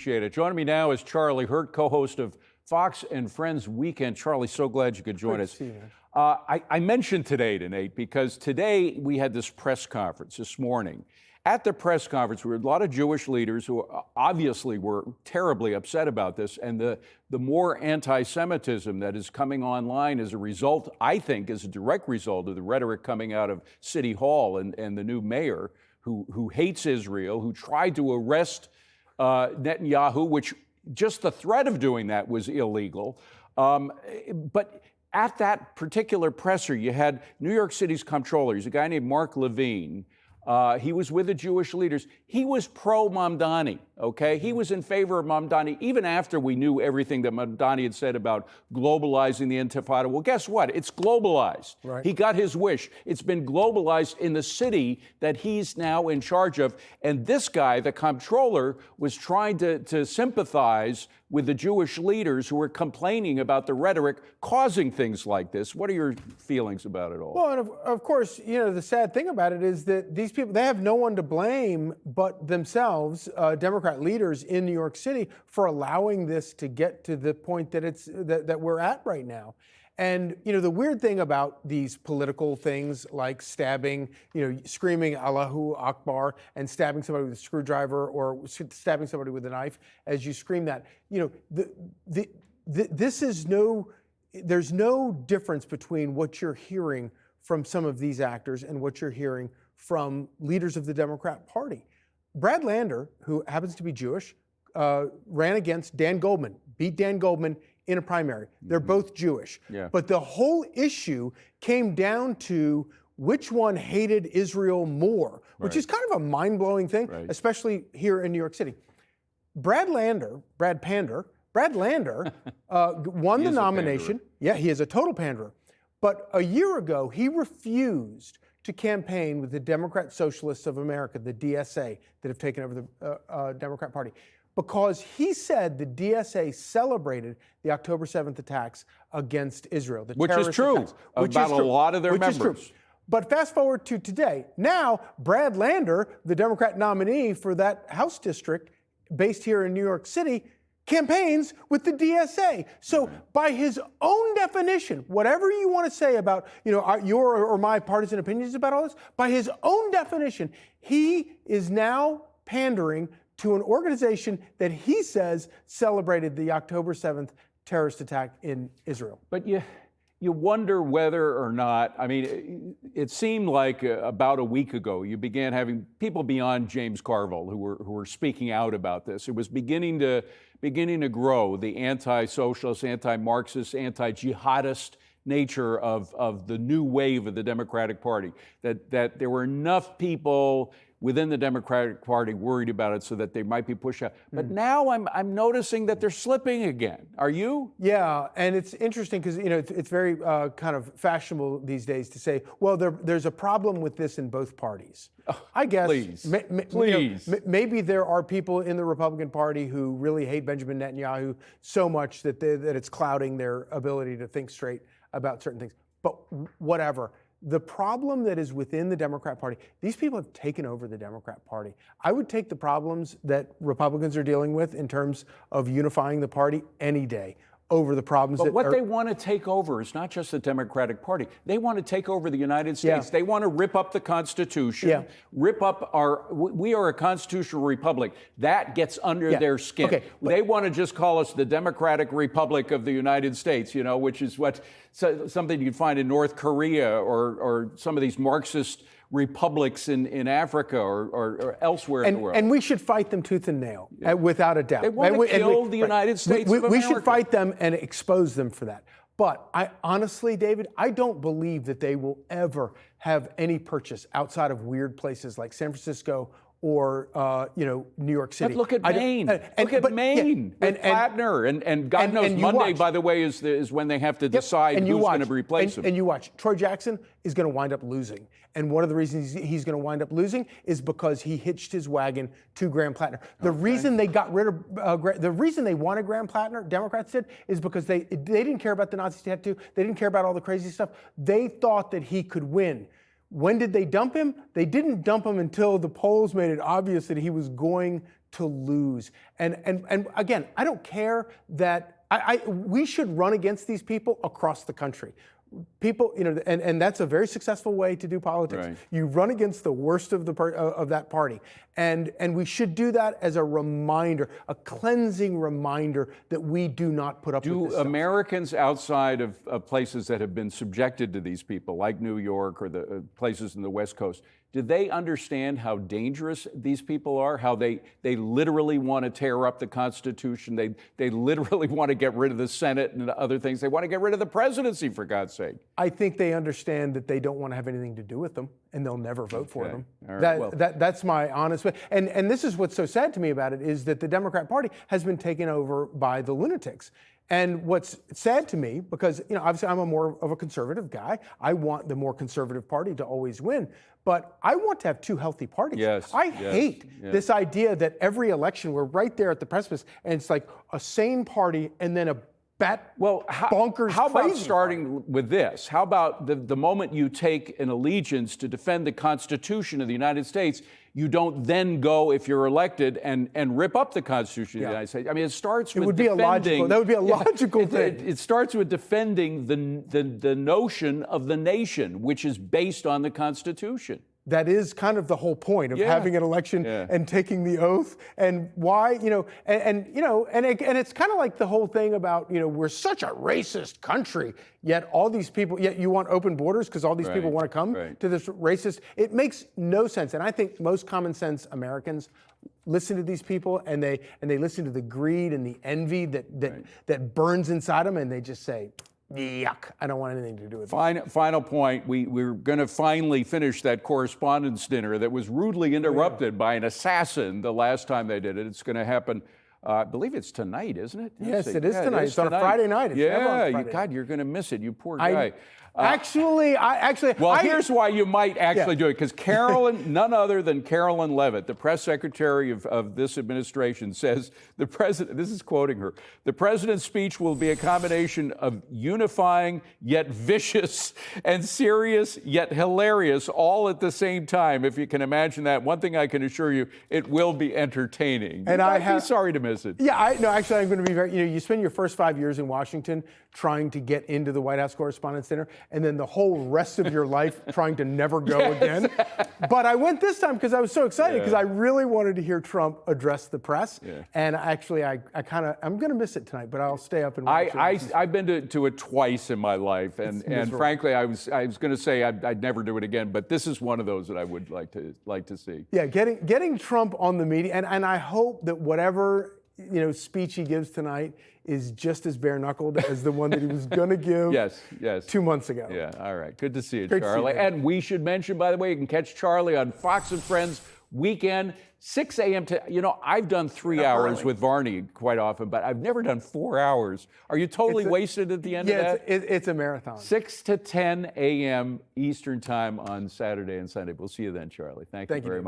Appreciate it. Joining me now is Charlie Hurt, co-host of Fox and Friends Weekend. Charlie, so glad you could join us. I mentioned today, Nate, because today we had this press conference this morning. At the press conference, there were a lot of Jewish leaders who obviously were terribly upset about this, and the more anti-Semitism that is coming online as a result, I think, is a direct result of the rhetoric coming out of City Hall and the new mayor who hates Israel, who tried to arrest Netanyahu, which just the threat of doing that was illegal. But at that particular presser, you had New York City's comptroller. He's a guy named Mark Levine. He was with the Jewish leaders. He was pro-Mamdani, okay? He was in favor of Mamdani, even after we knew everything that Mamdani had said about globalizing the Intifada. Well, guess what? It's globalized. Right. He got his wish. It's been globalized in the city that he's now in charge of. And this guy, the comptroller, was trying to sympathize with the Jewish leaders who were complaining about the rhetoric causing things like this. What are your feelings about it all? Well, and of course, you know, the sad thing about it is that these people, they have no one to blame but themselves, Democrat leaders in New York City, for allowing this to get to the point that that we're at right now. And, you know, the weird thing about these political things like stabbing, you know, screaming Allahu Akbar and stabbing somebody with a screwdriver or stabbing somebody with a knife as you scream that, you know, there's no difference between what you're hearing from some of these actors and what you're hearing from leaders of the Democrat Party. Brad Lander, who happens to be Jewish, ran against Dan Goldman, beat Dan Goldman in a primary. They're both Jewish. Yeah. But the whole issue came down to which one hated Israel more, which is kind of a mind-blowing thing, especially here in New York City. Brad Lander won the nomination. Yeah, he is a total panderer. But a year ago, he refused to campaign with the Democrat Socialists of America, the DSA, that have taken over the Democrat Party, because he said the DSA celebrated the October 7th attacks against Israel. Which is true about a lot of their members. But fast forward to today. Now, Brad Lander, the Democrat nominee for that House district based here in New York City, campaigns with the DSA. So by his own definition, whatever you want to say about, you know, your or my partisan opinions about all this, by his own definition, he is now pandering to an organization that he says celebrated the October 7th terrorist attack in Israel. But you wonder whether or not, I mean, it seemed like about a week ago, you began having people beyond James Carville who were speaking out about this. It was beginning to grow, the anti-socialist, anti-Marxist, anti-jihadist nature of the new wave of the Democratic Party, that there were enough people within the Democratic Party worried about it so that they might be pushed out. But now I'm noticing that they're slipping again. Are you? Yeah, and it's interesting because, you know, it's very kind of fashionable these days to say, well, there's a problem with this in both parties. I guess Please. You know, maybe there are people in the Republican Party who really hate Benjamin Netanyahu so much that it's clouding their ability to think straight about certain things. But whatever. The problem that is within the Democrat Party, these people have taken over the Democrat Party. I would take the problems that Republicans are dealing with in terms of unifying the party any day over the problems but what they want to take over is not just the Democratic Party. They want to take over the United States. Yeah. They want to rip up the Constitution, rip up we are a constitutional republic. That gets under their skin. Okay, they want to just call us the Democratic Republic of the United States, you know, which is something you'd find in North Korea or some of these Marxist republics in Africa or elsewhere in the world. And we should fight them tooth and nail, without a doubt. They want to kill the United States of America. We should fight them and expose them for that. But I honestly, David, I don't believe that they will ever have any purchase outside of weird places like San Francisco or you know, New York City. But look at Maine. Look at Maine with Plattner, and God knows Monday, by the way, is when they have to decide who's going to replace him. And you watch, Troy Jackson is going to wind up losing. And one of the reasons he's going to wind up losing is because he hitched his wagon to Graham Plattner. The reason they got rid of, the reason they wanted Graham Plattner, Democrats did, is because they didn't care about the Nazi tattoo. They didn't care about all the crazy stuff. They thought that he could win. When did they dump him? They didn't dump him until the polls made it obvious that he was going to lose. And again, I don't care that we should run against these people across the country. People, and that's a very successful way to do politics. Right. You run against the worst of that party, and we should do that as a reminder, a cleansing reminder that we do not put up with this Do Americans outside of places that have been subjected to these people, like New York or the places in the West Coast, do they understand how dangerous these people are? How they literally want to tear up the Constitution? They literally want to get rid of the Senate and other things. They want to get rid of the presidency, for God's sake. I think they understand that they don't want to have anything to do with them, and they'll never vote for them. All right. That's my honest way. And this is what's so sad to me about it, is that the Democrat Party has been taken over by the lunatics. And what's sad to me, because obviously I'm a more of a conservative guy. I want the more conservative party to always win, but I want to have two healthy parties. Yes, I hate this idea that every election we're right there at the precipice, and it's like a sane party and then a bonkers. How about crazy starting party. with this? How about the moment you take an allegiance to defend the Constitution of the United States, you don't then go, if you're elected, and rip up the Constitution of the United States? I mean, it starts with defending. That would be a logical thing. It starts with defending the notion of the nation, which is based on the Constitution. That is kind of the whole point of having an election and taking the oath, and why, and it's kind of like the whole thing about, we're such a racist country, yet all these people, yet you want open borders because all these people want to come to this racist. It makes no sense. And I think most common sense Americans listen to these people, and they listen to the greed and the envy that burns inside them, and they just say, yuck, I don't want anything to do with it. Final point, we're going to finally finish that correspondence dinner that was rudely interrupted by an assassin the last time they did it. It's going to happen, I believe it's tonight, isn't it? Yes, it is tonight. It's on a Friday night. It's never on Friday. God, you're going to miss it, you poor guy. Here's why you might actually do it, because none other than Carolyn Leavitt, the press secretary of this administration, says the president, this is quoting her, the president's speech will be a combination of unifying yet vicious and serious yet hilarious all at the same time. If you can imagine that, one thing I can assure you, it will be entertaining. And I'd be sorry to miss it. Actually, I'm going to be very, you spend your first 5 years in Washington trying to get into the White House Correspondents' Dinner, and then the whole rest of your life trying to never go again. But I went this time because I was so excited, because I really wanted to hear Trump address the press. And actually, I'm going to miss it tonight, but I'll stay up and watch it. I've been to it twice in my life, and frankly, I was going to say I'd never do it again, but this is one of those that I would like to see. Yeah, getting Trump on the media, and I hope that whatever speech he gives tonight is just as bare-knuckled as the one that he was going to give 2 months ago. Yeah, all right. Good to see you, Great Charlie. To see you. And we should mention, by the way, you can catch Charlie on Fox and Friends weekend, 6 a.m. to, I've done 3 hours with Varney quite often, but I've never done 4 hours. Are you totally wasted at the end of that? Yeah, it's a marathon. 6 to 10 a.m. Eastern time on Saturday and Sunday. We'll see you then, Charlie. Thank you very much.